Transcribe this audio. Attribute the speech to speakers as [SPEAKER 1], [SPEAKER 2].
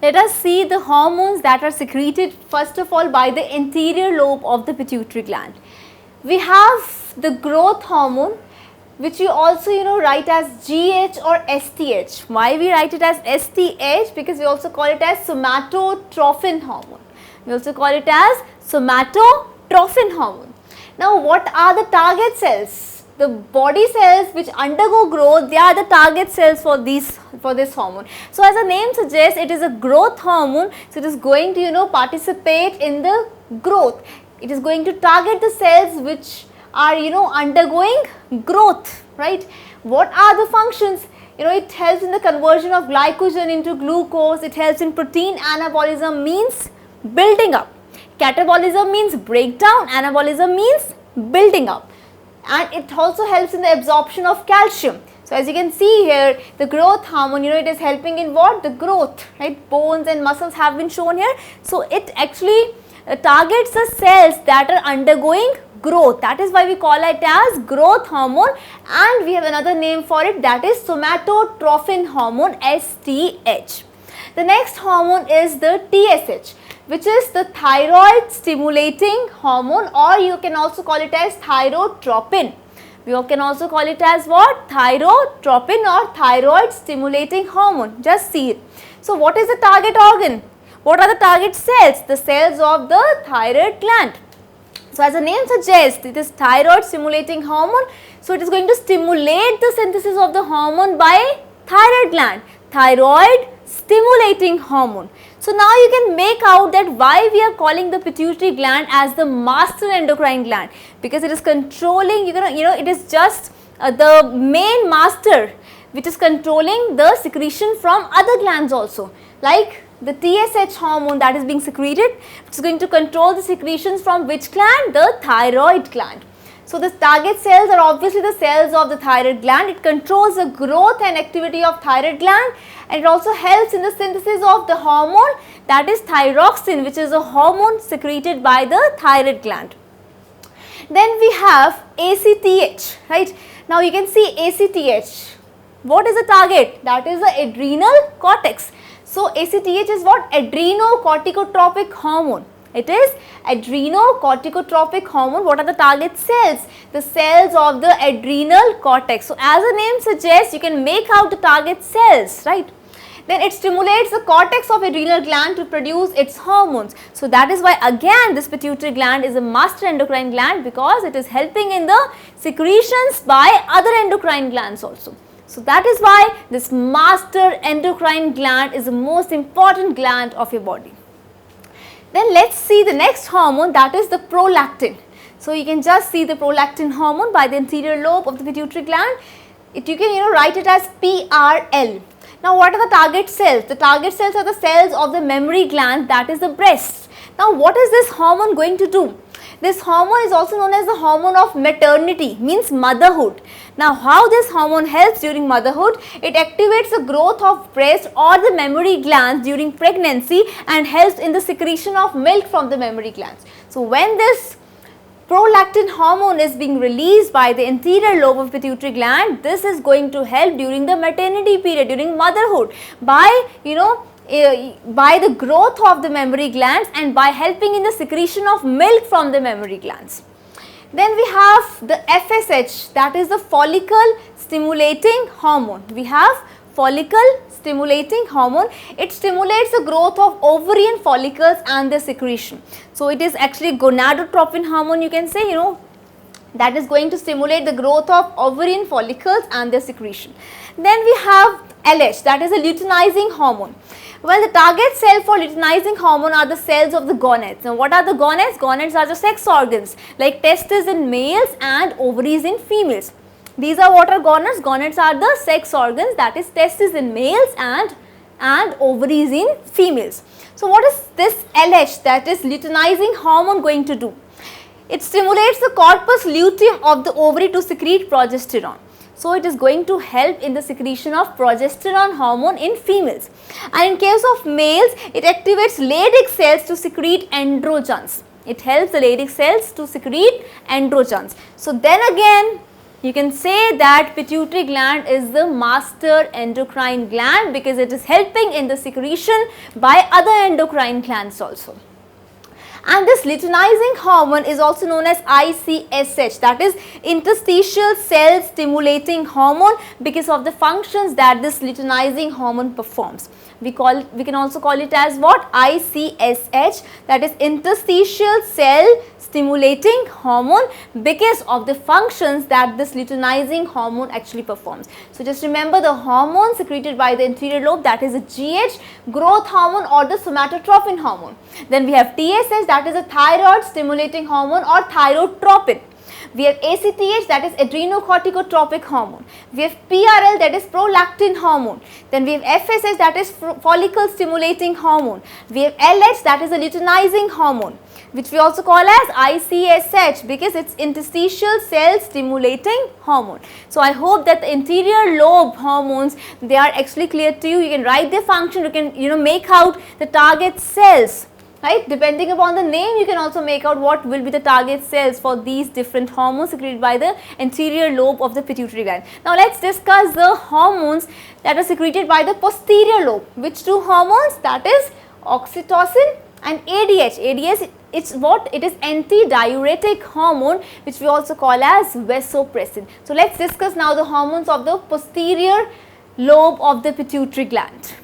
[SPEAKER 1] Let us see the hormones that are secreted first of all by the anterior lobe of the pituitary gland. We have the growth hormone, which we also write as GH or STH. Why we write it as STH? Because we also call it as somatotrophin hormone. We also call it as somatotrophin hormone. Now what are the target cells? The body cells which undergo growth, they are the target cells for this hormone. So as the name suggests, it is a growth hormone, so it is going to participate in the growth. It is going to target the cells which are undergoing growth, right? What are the functions? It helps in the conversion of glycogen into glucose. It helps in protein anabolism, means building up. Catabolism means breakdown, anabolism means building up, and it also helps in the absorption of calcium. So as you can see here, the growth hormone, it is helping in what? The growth, right? Bones and muscles have been shown here. So it actually targets the cells that are undergoing growth. That is why we call it as growth hormone, and we have another name for it, that is somatotrophin hormone, STH. The next hormone is the TSH, which is the thyroid stimulating hormone, or you can also call it as thyrotropin. We can also call it as what? Thyrotropin or thyroid stimulating hormone. Just see it. So what is the target organ? What are the target cells? The cells of the thyroid gland. So as the name suggests, it is thyroid stimulating hormone. So it is going to stimulate the synthesis of the hormone by thyroid gland. Thyroid stimulating hormone. So now you can make out that why we are calling the pituitary gland as the master endocrine gland, because it is controlling, it is just the main master which is controlling the secretion from other glands also, like the TSH hormone that is being secreted, which is going to control the secretions from which gland? The thyroid gland. So the target cells are obviously the cells of the thyroid gland. It controls the growth and activity of thyroid gland, and it also helps in the synthesis of the hormone, that is thyroxine, which is a hormone secreted by the thyroid gland. Then we have ACTH, right? Now you can see ACTH. What is the target? That is the adrenal cortex. So ACTH is what? Adrenocorticotropic hormone. It is adrenocorticotropic hormone. What are the target cells? The cells of the adrenal cortex. So as the name suggests, you can make out the target cells, right? Then it stimulates the cortex of adrenal gland to produce its hormones. So that is why again this pituitary gland is a master endocrine gland, because it is helping in the secretions by other endocrine glands also. So that is why this master endocrine gland is the most important gland of your body. Then let's see the next hormone, that is the prolactin. So you can just see the prolactin hormone by the anterior lobe of the pituitary gland. You can write it as PRL. Now what are the target cells? The target cells are the cells of the mammary gland, that is the breast. Now what is this hormone going to do? This hormone is also known as the hormone of maternity, means motherhood. Now how this hormone helps during motherhood? It activates the growth of breast or the mammary glands during pregnancy and helps in the secretion of milk from the mammary glands. So when this prolactin hormone is being released by the anterior lobe of pituitary gland, this is going to help during the maternity period, during motherhood, by by the growth of the mammary glands and by helping in the secretion of milk from the mammary glands. Then we have the FSH, that is the follicle stimulating hormone. We have follicle stimulating hormone. It stimulates the growth of ovarian follicles and their secretion. So it is actually gonadotropin hormone, you can say, that is going to stimulate the growth of ovarian follicles and their secretion. Then we have LH, that is a luteinizing hormone. Well, the target cell for luteinizing hormone are the cells of the gonads. Now, what are the gonads? Gonads are the sex organs, like testes in males and ovaries in females. These are what are gonads? Gonads are the sex organs, that is testes in males and ovaries in females. So, what is this LH, that is luteinizing hormone, going to do? It stimulates the corpus luteum of the ovary to secrete progesterone. So it is going to help in the secretion of progesterone hormone in females. And in case of males, it activates Leydig cells to secrete androgens. It helps the Leydig cells to secrete androgens. So then again, You can say that pituitary gland is the master endocrine gland because it is helping in the secretion by other endocrine glands also. And this luteinizing hormone is also known as ICSH, that is interstitial cell stimulating hormone, because of the functions that this luteinizing hormone performs. We can also call it as what? ICSH, that is interstitial cell stimulating hormone, because of the functions that this luteinizing hormone actually performs. So just remember the hormone secreted by the anterior lobe, that is a GH, growth hormone or the somatotropin hormone. Then we have TSH, that is a thyroid stimulating hormone or thyrotropin. We have ACTH, that is adrenocorticotropic hormone. We have PRL, that is prolactin hormone. Then we have FSH, that is follicle stimulating hormone. We have LH, that is a luteinizing hormone, which we also call as ICSH because it's interstitial cell stimulating hormone. So I hope that the anterior lobe hormones, they are actually clear to you. You can write their function, you can make out the target cells. Right, depending upon the name, you can also make out what will be the target cells for these different hormones secreted by the anterior lobe of the pituitary gland. Now let's discuss the hormones that are secreted by the posterior lobe. Which two hormones? That is oxytocin and ADH. ADH, it's what? It is antidiuretic hormone, which we also call as vasopressin. So let's discuss now the hormones of the posterior lobe of the pituitary gland.